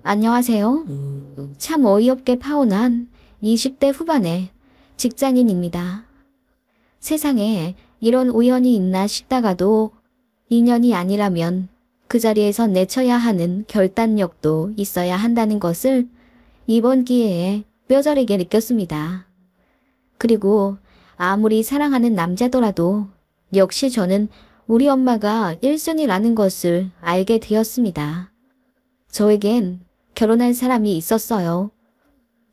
안녕하세요. 참 어이없게 파혼한 20대 후반의 직장인입니다. 세상에 이런 우연이 있나 싶다가도 인연이 아니라면 그 자리에서 내쳐야 하는 결단력도 있어야 한다는 것을 이번 기회에 뼈저리게 느꼈습니다. 그리고 아무리 사랑하는 남자더라도 역시 저는 우리 엄마가 1순위라는 것을 알게 되었습니다. 저에겐 결혼할 사람이 있었어요.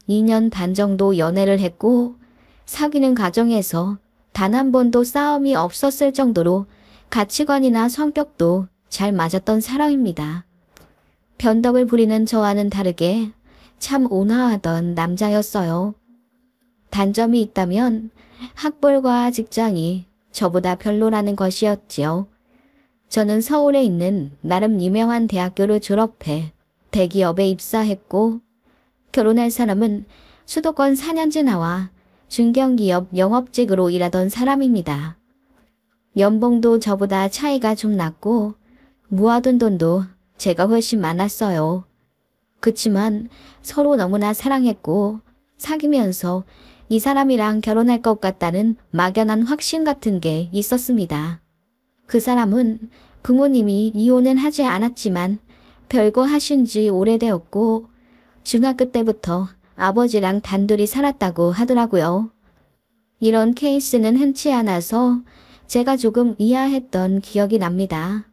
2년 반 정도 연애를 했고 사귀는 과정에서 단 한 번도 싸움이 없었을 정도로 가치관이나 성격도 잘 맞았던 사람입니다. 변덕을 부리는 저와는 다르게 참 온화하던 남자였어요. 단점이 있다면 학벌과 직장이 저보다 별로라는 것이었지요. 저는 서울에 있는 나름 유명한 대학교를 졸업해 대기업에 입사했고 결혼할 사람은 수도권 4년제 나와 중견기업 영업직으로 일하던 사람입니다. 연봉도 저보다 차이가 좀 났고 모아둔 돈도 제가 훨씬 많았어요. 그치만 서로 너무나 사랑했고 사귀면서 이 사람이랑 결혼할 것 같다는 막연한 확신 같은 게 있었습니다. 그 사람은 부모님이 이혼은 하지 않았지만 별거 하신 지 오래되었고 중학교 때부터 아버지랑 단둘이 살았다고 하더라고요. 이런 케이스는 흔치 않아서 제가 조금 의아했던 기억이 납니다.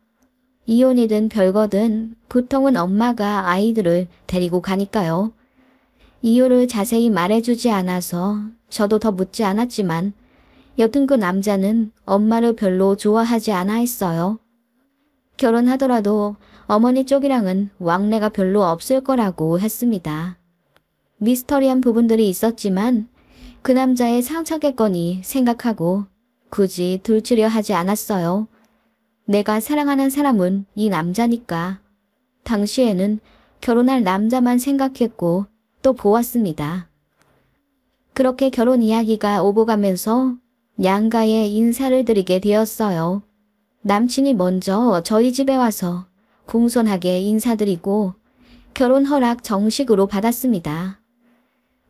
이혼이든 별거든 보통은 엄마가 아이들을 데리고 가니까요. 이유를 자세히 말해주지 않아서 저도 더 묻지 않았지만 여튼 그 남자는 엄마를 별로 좋아하지 않아 했어요. 결혼하더라도 어머니 쪽이랑은 왕래가 별로 없을 거라고 했습니다. 미스터리한 부분들이 있었지만 그 남자의 상처겠거니 생각하고 굳이 둘치려 하지 않았어요. 내가 사랑하는 사람은 이 남자니까. 당시에는 결혼할 남자만 생각했고 또 보았습니다. 그렇게 결혼 이야기가 오고 가면서 양가에 인사를 드리게 되었어요. 남친이 먼저 저희 집에 와서 공손하게 인사드리고 결혼 허락 정식으로 받았습니다.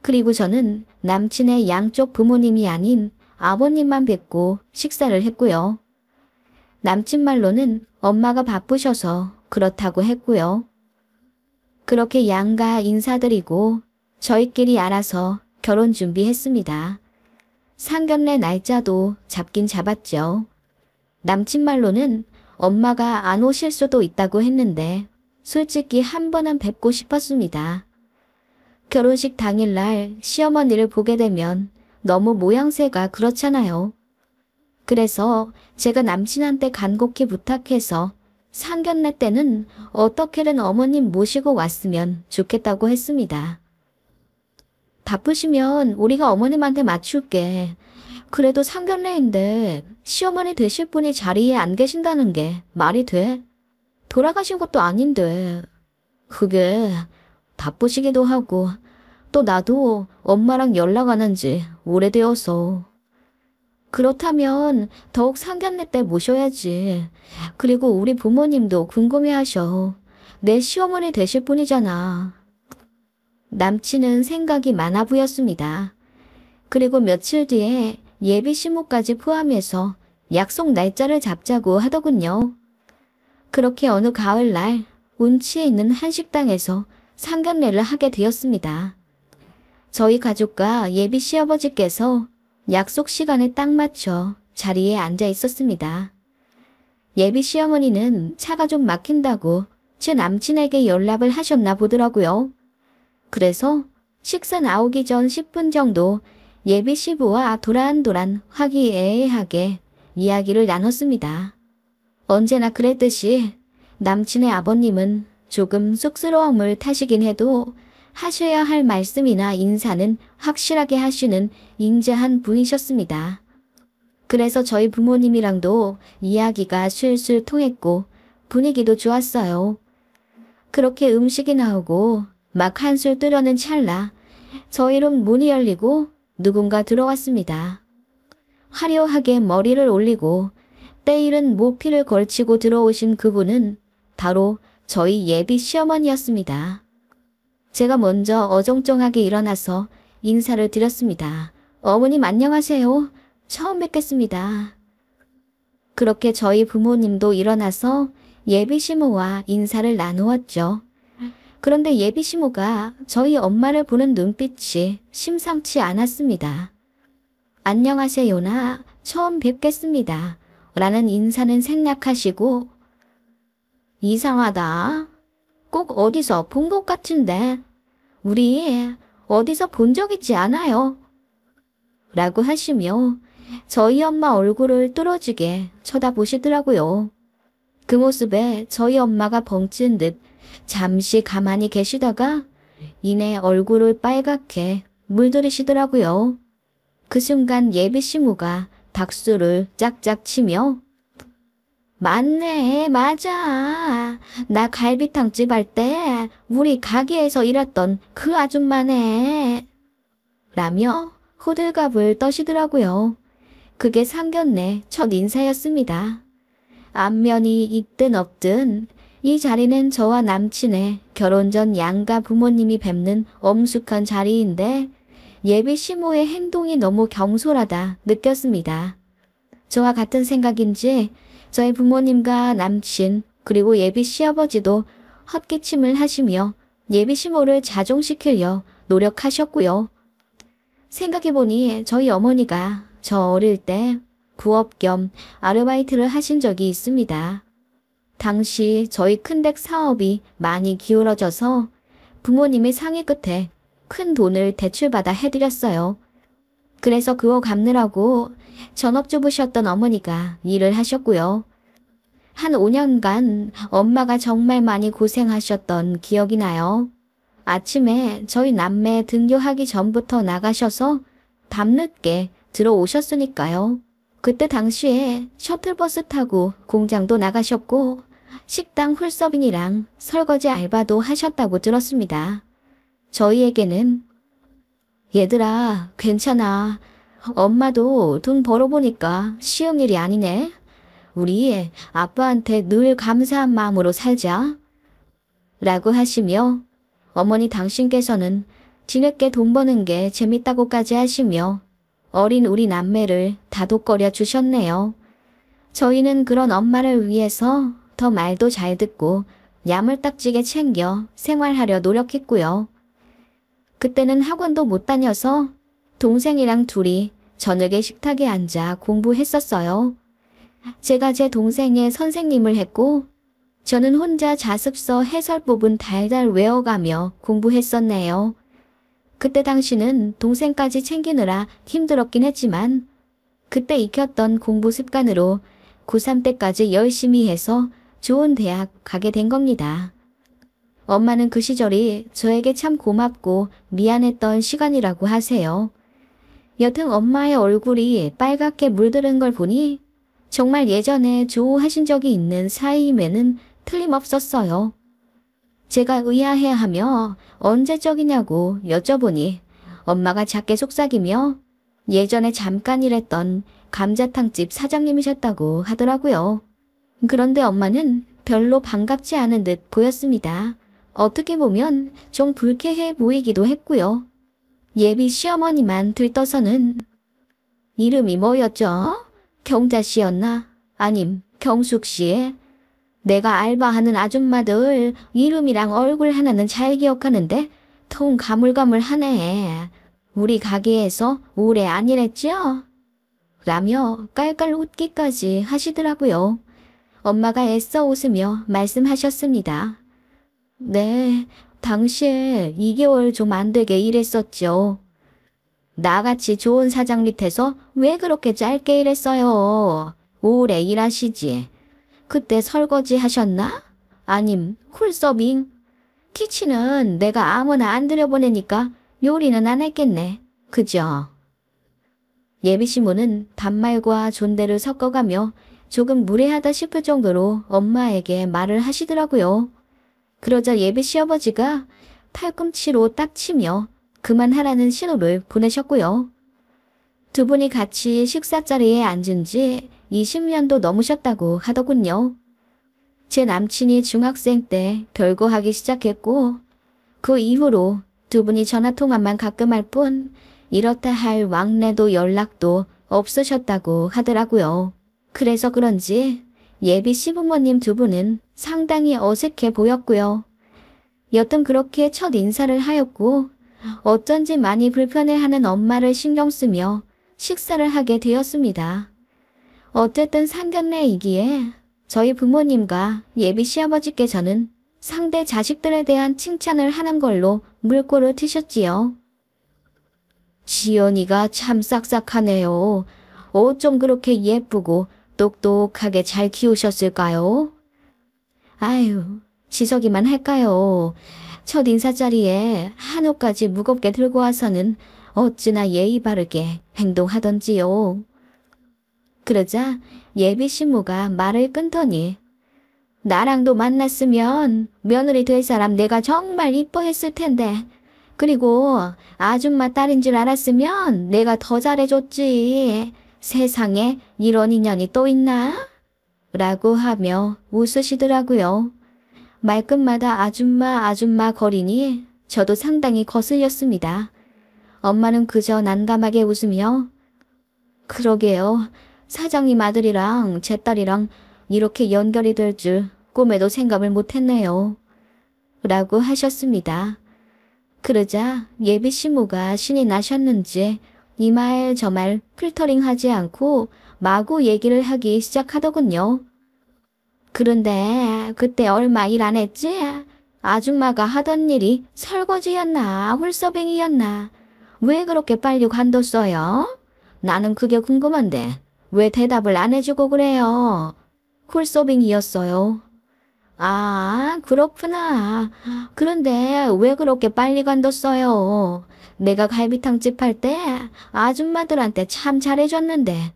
그리고 저는 남친의 양쪽 부모님이 아닌 아버님만 뵙고 식사를 했고요. 남친 말로는 엄마가 바쁘셔서 그렇다고 했고요. 그렇게 양가 인사드리고 저희끼리 알아서 결혼 준비했습니다. 상견례 날짜도 잡긴 잡았죠. 남친 말로는 엄마가 안 오실 수도 있다고 했는데 솔직히 한 번은 뵙고 싶었습니다. 결혼식 당일날 시어머니를 보게 되면 너무 모양새가 그렇잖아요. 그래서 제가 남친한테 간곡히 부탁해서 상견례 때는 어떻게든 어머님 모시고 왔으면 좋겠다고 했습니다. 바쁘시면 우리가 어머님한테 맞출게. 그래도 상견례인데 시어머니 되실 분이 자리에 안 계신다는 게 말이 돼? 돌아가신 것도 아닌데. 그게 바쁘시기도 하고 또 나도 엄마랑 연락 안 한 지 오래되어서. 그렇다면 더욱 상견례 때 모셔야지. 그리고 우리 부모님도 궁금해하셔. 내 시어머니 되실 분이잖아. 남친은 생각이 많아 보였습니다. 그리고 며칠 뒤에 예비 신부까지 포함해서 약속 날짜를 잡자고 하더군요. 그렇게 어느 가을날 운치에 있는 한식당에서 상견례를 하게 되었습니다. 저희 가족과 예비 시아버지께서 약속 시간에 딱 맞춰 자리에 앉아 있었습니다. 예비 시어머니는 차가 좀 막힌다고 제 남친에게 연락을 하셨나 보더라고요. 그래서 식사 나오기 전 10분 정도 예비 시부와 도란도란 화기애애하게 이야기를 나눴습니다. 언제나 그랬듯이 남친의 아버님은 조금 쑥스러움을 타시긴 해도 하셔야 할 말씀이나 인사는 확실하게 하시는 인자한 분이셨습니다. 그래서 저희 부모님이랑도 이야기가 술술 통했고 분위기도 좋았어요. 그렇게 음식이 나오고 막 한술 뜨려는 찰나 저희룸 문이 열리고 누군가 들어왔습니다. 화려하게 머리를 올리고 때일은 모피를 걸치고 들어오신 그분은 바로 저희 예비 시어머니였습니다. 제가 먼저 어정쩡하게 일어나서 인사를 드렸습니다. 어머님 안녕하세요. 처음 뵙겠습니다. 그렇게 저희 부모님도 일어나서 예비 시모와 인사를 나누었죠. 그런데 예비 시모가 저희 엄마를 보는 눈빛이 심상치 않았습니다. 안녕하세요나 처음 뵙겠습니다. 라는 인사는 생략하시고 이상하다. 꼭 어디서 본 것 같은데 우리 어디서 본 적 있지 않아요? 라고 하시며 저희 엄마 얼굴을 뚫어지게 쳐다보시더라고요. 그 모습에 저희 엄마가 벙찐 듯 잠시 가만히 계시다가 이내 얼굴을 빨갛게 물들이시더라고요. 그 순간 예비 시모가 박수를 짝짝 치며 맞네, 맞아. 나 갈비탕집 할 때 우리 가게에서 일했던 그 아줌마네. 라며 호들갑을 떠시더라고요. 그게 상견례 첫 인사였습니다. 안면이 있든 없든 이 자리는 저와 남친의 결혼 전 양가 부모님이 뵙는 엄숙한 자리인데 예비 시모의 행동이 너무 경솔하다 느꼈습니다. 저와 같은 생각인지 저희 부모님과 남친 그리고 예비 시아버지도 헛기침을 하시며 예비 시모를 자종시키려 노력하셨고요. 생각해보니 저희 어머니가 저 어릴 때 부업 겸 아르바이트를 하신 적이 있습니다. 당시 저희 큰댁 사업이 많이 기울어져서 부모님의 상의 끝에 큰 돈을 대출받아 해드렸어요. 그래서 그거 갚느라고 전업주부셨던 어머니가 일을 하셨고요. 한 5년간 엄마가 정말 많이 고생하셨던 기억이 나요. 아침에 저희 남매 등교하기 전부터 나가셔서 밤늦게 들어오셨으니까요. 그때 당시에 셔틀버스 타고 공장도 나가셨고 식당 홀서빙이랑 설거지 알바도 하셨다고 들었습니다. 저희에게는 얘들아 괜찮아. 엄마도 돈 벌어보니까 쉬운 일이 아니네. 우리 아빠한테 늘 감사한 마음으로 살자. 라고 하시며 어머니 당신께서는 뒤늦게 돈 버는 게 재밌다고까지 하시며 어린 우리 남매를 다독거려 주셨네요. 저희는 그런 엄마를 위해서 더 말도 잘 듣고 야물딱지게 챙겨 생활하려 노력했고요. 그때는 학원도 못 다녀서 동생이랑 둘이 저녁에 식탁에 앉아 공부했었어요. 제가 제 동생의 선생님을 했고 저는 혼자 자습서 해설 부분 달달 외워가며 공부했었네요. 그때 당시는 동생까지 챙기느라 힘들었긴 했지만 그때 익혔던 공부 습관으로 고3 때까지 열심히 해서 좋은 대학 가게 된 겁니다. 엄마는 그 시절이 저에게 참 고맙고 미안했던 시간이라고 하세요. 여튼 엄마의 얼굴이 빨갛게 물드는 걸 보니 정말 예전에 조우하신 적이 있는 사이임에는 틀림없었어요. 제가 의아해하며 언제적이냐고 여쭤보니 엄마가 작게 속삭이며 예전에 잠깐 일했던 감자탕집 사장님이셨다고 하더라고요. 그런데 엄마는 별로 반갑지 않은 듯 보였습니다. 어떻게 보면 좀 불쾌해 보이기도 했고요. 예비 시어머니만 들떠서는 이름이 뭐였죠? 경자씨였나? 아님 경숙씨? 내가 알바하는 아줌마들 이름이랑 얼굴 하나는 잘 기억하는데 통 가물가물하네. 우리 가게에서 오래 안 일했죠? 라며 깔깔 웃기까지 하시더라고요. 엄마가 애써 웃으며 말씀하셨습니다. 네, 당시에 2개월 좀 안 되게 일했었죠. 나같이 좋은 사장 밑에서 왜 그렇게 짧게 일했어요? 오래 일하시지. 그때 설거지 하셨나? 아님 홀서빙? 키친은 내가 아무나 안 들여보내니까 요리는 안 했겠네. 그죠? 예비시모는 반말과 존대를 섞어가며 조금 무례하다 싶을 정도로 엄마에게 말을 하시더라고요. 그러자 예비 시아버지가 팔꿈치로 딱 치며 그만하라는 신호를 보내셨고요. 두 분이 같이 식사 자리에 앉은 지 20년도 넘으셨다고 하더군요. 제 남친이 중학생 때 별거하기 시작했고 그 이후로 두 분이 전화통화만 가끔 할 뿐 이렇다 할 왕래도 연락도 없으셨다고 하더라고요. 그래서 그런지 예비 시부모님 두 분은 상당히 어색해 보였고요. 여튼 그렇게 첫 인사를 하였고 어쩐지 많이 불편해하는 엄마를 신경 쓰며 식사를 하게 되었습니다. 어쨌든 상견례이기에 저희 부모님과 예비 시아버지께서는 상대 자식들에 대한 칭찬을 하는 걸로 물꼬를 트셨지요. 지연이가 참 싹싹하네요. 어쩜 그렇게 예쁘고 똑똑하게 잘 키우셨을까요? 아유, 지석이만 할까요? 첫 인사 자리에 한우까지 무겁게 들고 와서는 어찌나 예의 바르게 행동하던지요. 그러자 예비 신부가 말을 끊더니 나랑도 만났으면 며느리 될 사람 내가 정말 이뻐했을 텐데 그리고 아줌마 딸인 줄 알았으면 내가 더 잘해줬지. 세상에 이런 인연이 또 있나? 라고 하며 웃으시더라고요. 말끝마다 아줌마 거리니 저도 상당히 거슬렸습니다. 엄마는 그저 난감하게 웃으며 그러게요. 사장님 아들이랑 제 딸이랑 이렇게 연결이 될 줄 꿈에도 생각을 못했네요. 라고 하셨습니다. 그러자 예비 시모가 신이 나셨는지 이 말 저 말 필터링하지 않고 마구 얘기를 하기 시작하더군요. 그런데 그때 얼마 일 안 했지? 아줌마가 하던 일이 설거지였나 홀서빙이었나? 왜 그렇게 빨리 관뒀어요? 나는 그게 궁금한데 왜 대답을 안 해주고 그래요? 홀서빙이었어요. 아, 그렇구나. 그런데 왜 그렇게 빨리 관뒀어요? 내가 갈비탕집 할 때 아줌마들한테 참 잘해줬는데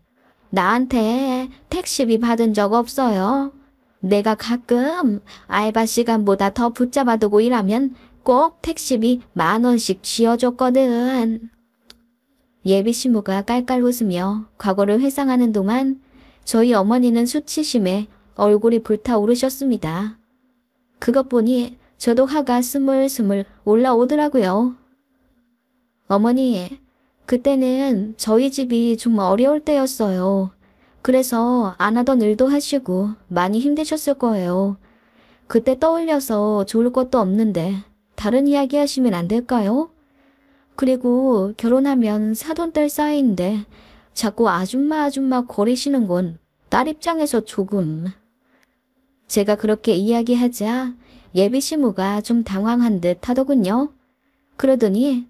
나한테 택시비 받은 적 없어요. 내가 가끔 알바 시간보다 더 붙잡아두고 일하면 꼭 택시비 10,000원씩 쥐어줬거든. 예비 시모가 깔깔 웃으며 과거를 회상하는 동안 저희 어머니는 수치심에 얼굴이 불타오르셨습니다. 그것 보니 저도 화가 스물스물 올라오더라고요. 어머니, 그때는 저희 집이 좀 어려울 때였어요. 그래서 안 하던 일도 하시고 많이 힘드셨을 거예요. 그때 떠올려서 좋을 것도 없는데 다른 이야기 하시면 안 될까요? 그리고 결혼하면 사돈딸 사이인데 자꾸 아줌마 거리시는 건 딸 입장에서 조금... 제가 그렇게 이야기하자 예비 시모가 좀 당황한 듯 하더군요. 그러더니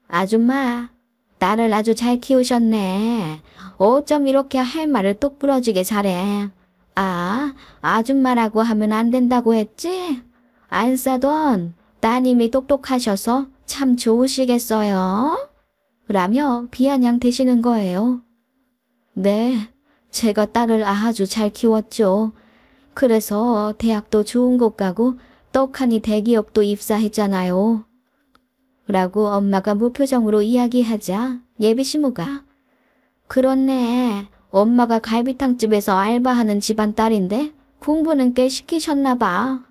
아줌마, 딸을 아주 잘 키우셨네. 어쩜 이렇게 할 말을 똑부러지게 잘해. 아, 아줌마라고 하면 안 된다고 했지? 안 싸던 따님이 똑똑하셔서 참 좋으시겠어요? 라며 비아냥 대시는 거예요. 네, 제가 딸을 아주 잘 키웠죠. 그래서 대학도 좋은 곳 가고 떡하니 대기업도 입사했잖아요. 라고 엄마가 무표정으로 이야기하자 예비 시모가 그렇네. 엄마가 갈비탕집에서 알바하는 집안 딸인데 공부는 꽤 시키셨나 봐.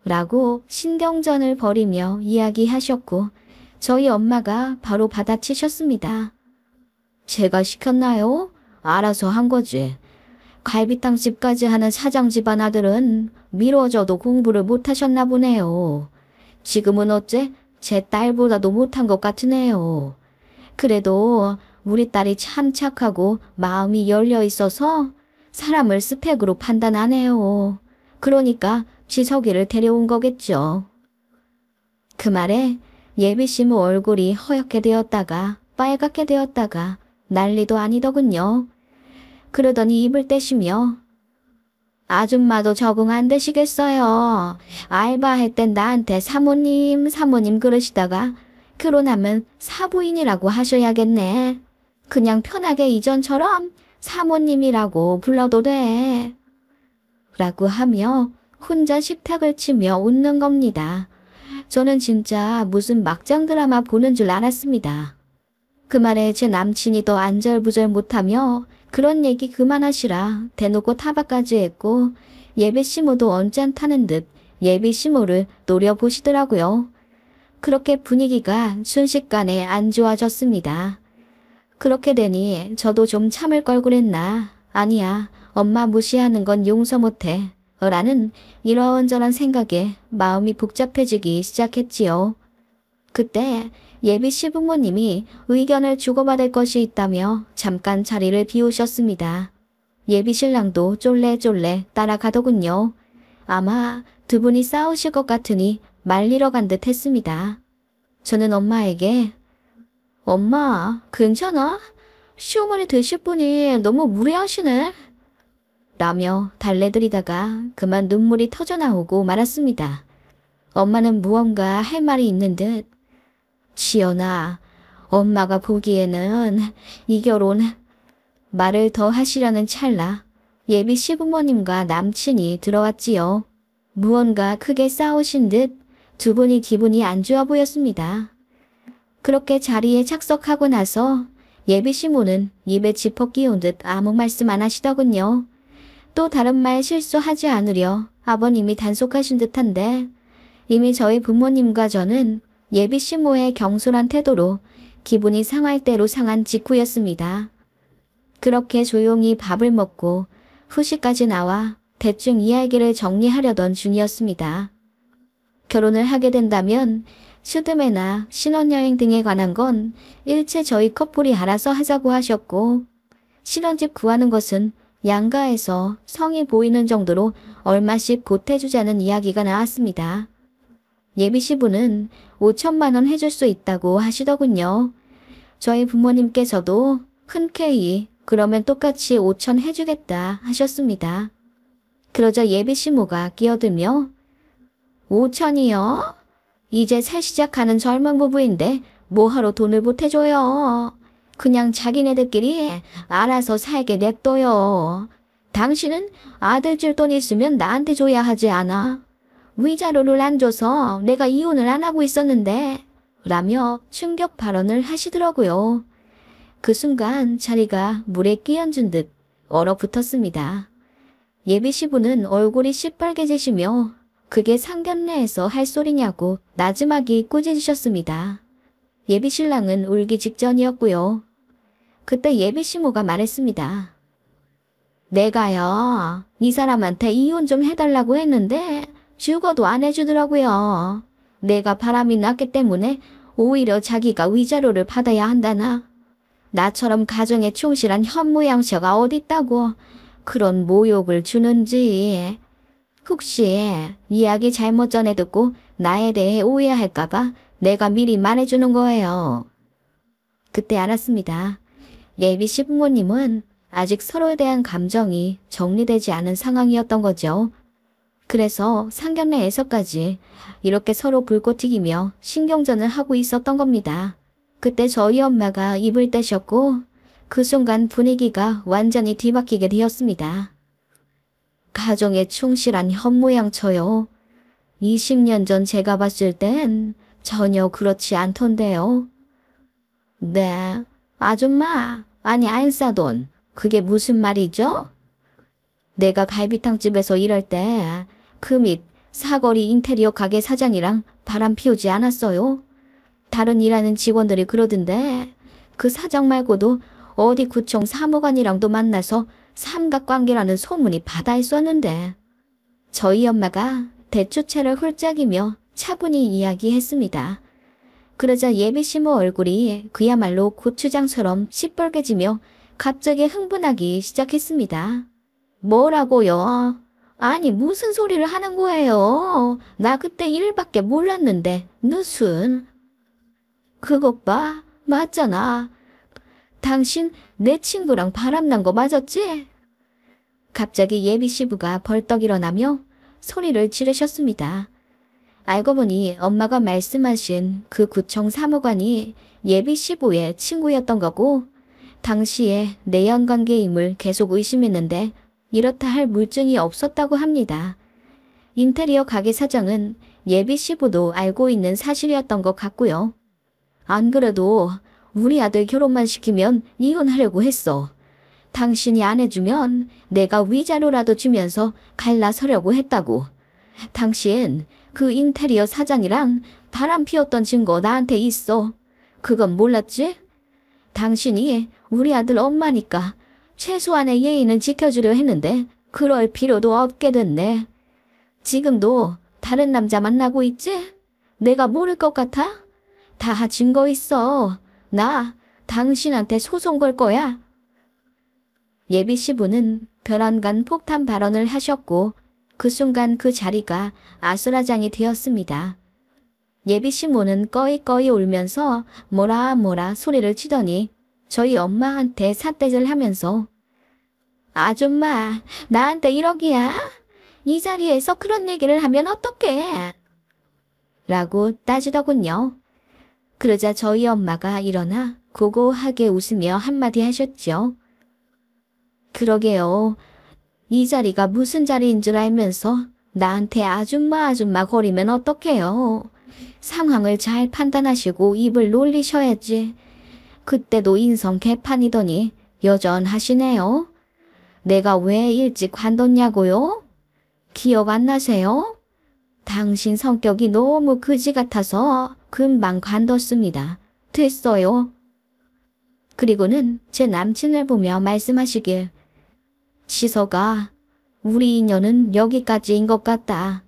라고 신경전을 벌이며 이야기하셨고 저희 엄마가 바로 받아치셨습니다. 제가 시켰나요? 알아서 한 거지. 갈비탕집까지 하는 사장 집안 아들은 미뤄져도 공부를 못하셨나 보네요. 지금은 어째 제 딸보다도 못한 것 같으네요. 그래도 우리 딸이 참 착하고 마음이 열려 있어서 사람을 스펙으로 판단하네요. 그러니까 지석이를 데려온 거겠죠. 그 말에 예비 시모 얼굴이 허옇게 되었다가 빨갛게 되었다가 난리도 아니더군요. 그러더니 입을 떼시며 아줌마도 적응 안 되시겠어요. 알바할 땐 나한테 사모님 그러시다가 결혼하면 사부인이라고 하셔야겠네. 그냥 편하게 이전처럼 사모님이라고 불러도 돼. 라고 하며 혼자 식탁을 치며 웃는 겁니다. 저는 진짜 무슨 막장 드라마 보는 줄 알았습니다. 그 말에 제 남친이 더 안절부절 못하며 그런 얘기 그만하시라 대놓고 타박까지 했고 예비 시모도 언짢다는 듯 예비 시모를 노려보시더라고요. 그렇게 분위기가 순식간에 안 좋아졌습니다. 그렇게 되니 저도 좀 참을 걸 그랬나. 아니야, 엄마 무시하는 건 용서 못해. 라는 이런저런 생각에 마음이 복잡해지기 시작했지요. 그때 예비 시부모님이 의견을 주고받을 것이 있다며 잠깐 자리를 비우셨습니다. 예비 신랑도 쫄래쫄래 따라가더군요. 아마 두 분이 싸우실 것 같으니 말리러 간 듯 했습니다. 저는 엄마에게 엄마, 괜찮아? 시어머니 되실 분이 너무 무례하시네. 라며 달래드리다가 그만 눈물이 터져나오고 말았습니다. 엄마는 무언가 할 말이 있는 듯 지연아, 엄마가 보기에는 이 결혼 말을 더 하시려는 찰나 예비 시부모님과 남친이 들어왔지요. 무언가 크게 싸우신 듯 두 분이 기분이 안 좋아 보였습니다. 그렇게 자리에 착석하고 나서 예비 시모는 입에 지퍼 끼운 듯 아무 말씀 안 하시더군요. 또 다른 말 실수하지 않으려 아버님이 단속하신 듯한데 이미 저희 부모님과 저는 예비 시모의 경솔한 태도로 기분이 상할 대로 상한 직후였습니다. 그렇게 조용히 밥을 먹고 후식까지 나와 대충 이야기를 정리하려던 중이었습니다. 결혼을 하게 된다면 스드메나 신혼여행 등에 관한 건 일체 저희 커플이 알아서 하자고 하셨고 신혼집 구하는 것은 양가에서 성이 보이는 정도로 얼마씩 보태주자는 이야기가 나왔습니다. 예비 시부는 5천만 원 해줄 수 있다고 하시더군요. 저희 부모님께서도 흔쾌히 그러면 똑같이 5천 해주겠다 하셨습니다. 그러자 예비 시모가 끼어들며 5천이요? 이제 살 시작하는 젊은 부부인데 뭐하러 돈을 보태줘요. 그냥 자기네들끼리 알아서 살게 냅둬요. 당신은 아들 줄 돈 있으면 나한테 줘야 하지 않아. 위자료를 안 줘서 내가 이혼을 안 하고 있었는데 라며 충격 발언을 하시더라고요. 그 순간 자리가 물에 끼얹은 듯 얼어붙었습니다. 예비 시부는 얼굴이 시뻘개지시며 그게 상견례에서 할 소리냐고 나지막이 꾸짖으셨습니다. 예비 신랑은 울기 직전이었고요. 그때 예비 시모가 말했습니다. 내가요, 이 사람한테 이혼 좀 해달라고 했는데 죽어도 안 해주더라고요. 내가 바람이 났기 때문에 오히려 자기가 위자료를 받아야 한다나. 나처럼 가정에 충실한 현모양처가 어딨다고 그런 모욕을 주는지. 혹시 이야기 잘못 전해 듣고 나에 대해 오해할까봐 내가 미리 말해주는 거예요. 그때 알았습니다. 예비 시부모님은 아직 서로에 대한 감정이 정리되지 않은 상황이었던 거죠. 그래서 상견례에서까지 이렇게 서로 불꽃 튀기며 신경전을 하고 있었던 겁니다. 그때 저희 엄마가 입을 떼셨고 그 순간 분위기가 완전히 뒤바뀌게 되었습니다. 가정에 충실한 현모양처요. 20년 전 제가 봤을 땐 전혀 그렇지 않던데요. 네, 아줌마, 아니 안싸돈, 그게 무슨 말이죠? 내가 갈비탕집에서 일할 때 그 밑 사거리 인테리어 가게 사장이랑 바람 피우지 않았어요? 다른 일하는 직원들이 그러던데 그 사장 말고도 어디 구청 사무관이랑도 만나서 삼각관계라는 소문이 바다에 쏘는데 저희 엄마가 대추채를 훌쩍이며 차분히 이야기했습니다. 그러자 예비 시모 얼굴이 그야말로 고추장처럼 시뻘개지며 갑자기 흥분하기 시작했습니다. 뭐라고요? 아니 무슨 소리를 하는 거예요? 나 그때 일밖에 몰랐는데 무슨. 그것 봐, 맞잖아. 당신 내 친구랑 바람난 거 맞았지? 갑자기 예비 시부가 벌떡 일어나며 소리를 지르셨습니다. 알고 보니 엄마가 말씀하신 그 구청 사무관이 예비 시부의 친구였던 거고 당시에 내연관계임을 계속 의심했는데 이렇다 할 물증이 없었다고 합니다. 인테리어 가게 사장은 예비 시부도 알고 있는 사실이었던 것 같고요. 안 그래도 우리 아들 결혼만 시키면 이혼하려고 했어. 당신이 안 해주면 내가 위자료라도 주면서 갈라서려고 했다고. 당신 그 인테리어 사장이랑 바람 피웠던 증거 나한테 있어. 그건 몰랐지? 당신이 우리 아들 엄마니까 최소한의 예의는 지켜주려 했는데 그럴 필요도 없게 됐네. 지금도 다른 남자 만나고 있지? 내가 모를 것 같아? 다 증거 있어. 나 당신한테 소송 걸 거야. 예비 시부는 별안간 폭탄 발언을 하셨고 그 순간 그 자리가 아수라장이 되었습니다. 예비 시모는 꺼이꺼이 울면서 뭐라 소리를 치더니 저희 엄마한테 삿대질 하면서 아줌마, 나한테 1억이야? 이 자리에서 그런 얘기를 하면 어떡해? 라고 따지더군요. 그러자 저희 엄마가 일어나 고고하게 웃으며 한마디 하셨죠. 그러게요. 이 자리가 무슨 자리인 줄 알면서 나한테 아줌마 거리면 어떡해요. 상황을 잘 판단하시고 입을 놀리셔야지. 그때도 인성 개판이더니 여전하시네요. 내가 왜 일찍 관뒀냐고요? 기억 안 나세요? 당신 성격이 너무 그지 같아서 금방 관뒀습니다. 됐어요. 그리고는 제 남친을 보며 말씀하시길. 시서가, 우리 인연은 여기까지인 것 같다.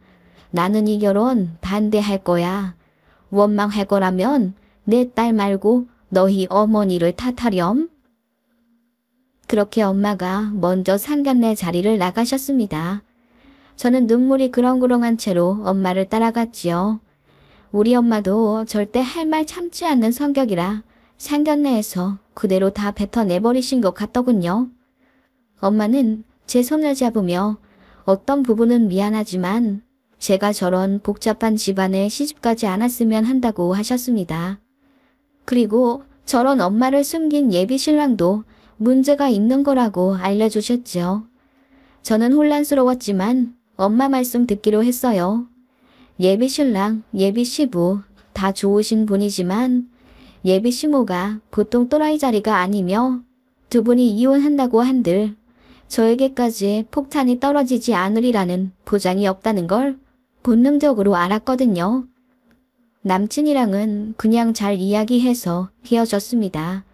나는 이 결혼 반대할 거야. 원망할 거라면 내 딸 말고 너희 어머니를 탓하렴. 그렇게 엄마가 먼저 상견례 자리를 나가셨습니다. 저는 눈물이 그렁그렁한 채로 엄마를 따라갔지요. 우리 엄마도 절대 할 말 참지 않는 성격이라 상견례에서 그대로 다 뱉어내버리신 것 같더군요. 엄마는 제 손을 잡으며 어떤 부분은 미안하지만 제가 저런 복잡한 집안에 시집가지 않았으면 한다고 하셨습니다. 그리고 저런 엄마를 숨긴 예비 신랑도 문제가 있는 거라고 알려주셨죠. 저는 혼란스러웠지만 엄마 말씀 듣기로 했어요. 예비 신랑, 예비 시부 다 좋으신 분이지만 예비 시모가 보통 또라이 자리가 아니며 두 분이 이혼한다고 한들 저에게까지 폭탄이 떨어지지 않으리라는 보장이 없다는 걸 본능적으로 알았거든요. 남친이랑은 그냥 잘 이야기해서 헤어졌습니다.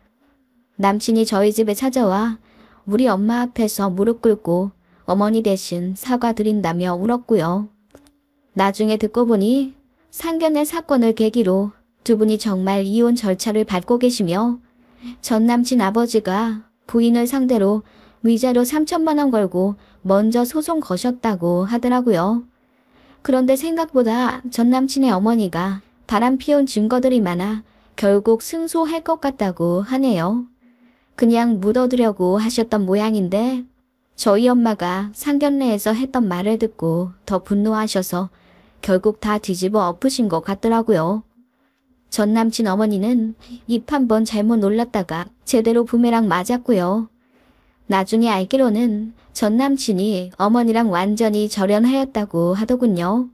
남친이 저희 집에 찾아와 우리 엄마 앞에서 무릎 꿇고 어머니 대신 사과드린다며 울었고요. 나중에 듣고 보니 상견례 사건을 계기로 두 분이 정말 이혼 절차를 밟고 계시며 전 남친 아버지가 부인을 상대로 위자료 3천만 원 걸고 먼저 소송 거셨다고 하더라고요. 그런데 생각보다 전 남친의 어머니가 바람 피운 증거들이 많아 결국 승소할 것 같다고 하네요. 그냥 묻어두려고 하셨던 모양인데 저희 엄마가 상견례에서 했던 말을 듣고 더 분노하셔서 결국 다 뒤집어 엎으신 것 같더라고요. 전 남친 어머니는 입 한 번 잘못 놀랐다가 제대로 부메랑 맞았고요. 나중에 알기로는 전 남친이 어머니랑 완전히 절연하였다고 하더군요.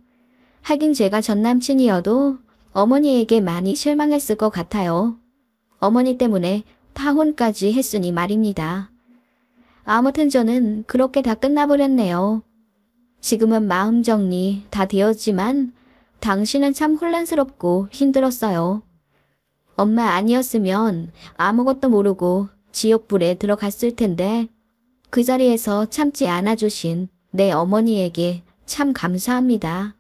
하긴 제가 전 남친이어도 어머니에게 많이 실망했을 것 같아요. 어머니 때문에 파혼까지 했으니 말입니다. 아무튼 저는 그렇게 다 끝나버렸네요. 지금은 마음 정리 다 되었지만 당신은 참 혼란스럽고 힘들었어요. 엄마 아니었으면 아무것도 모르고 지옥불에 들어갔을 텐데 그 자리에서 참지 않아주신 내 어머니에게 참 감사합니다.